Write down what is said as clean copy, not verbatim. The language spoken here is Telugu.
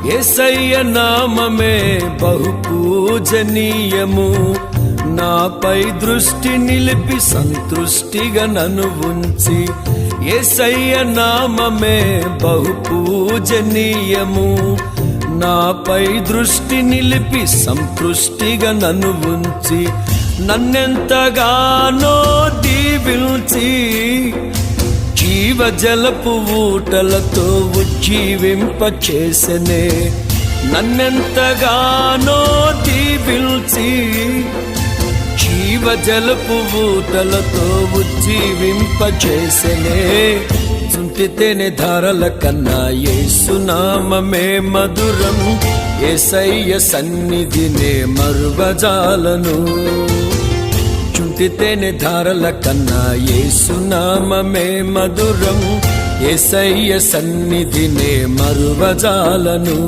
యేసయ్య నామమే బహు పూజనీయము, నాపై దృష్టి నిలిపి సంతృష్టిగా నన్ను ఉంచి. యేసయ్య నామమే బహు పూజనీయము, నాపై దృష్టి నిలిపి సంతృష్టిగా నన్ను ఉంచి. నన్నెంతగానో దీవించి జీవజలపు ఊటలతో ఉజ్జీవింపచేసెనే. నన్నెంతగానో దీవించి జీవజలపు ఊటలతో ఉజ్జీవింపచేసెనే. చుంటితేనే ధారల కన్నా యేసునామమే మధురం, యేసయ్య సన్నిధినే మరువజాలను. చుంటితేనే ధారల కన్నా యేసునామమే మధురం, యేసయ్య సన్నిధినే మరువజాలను.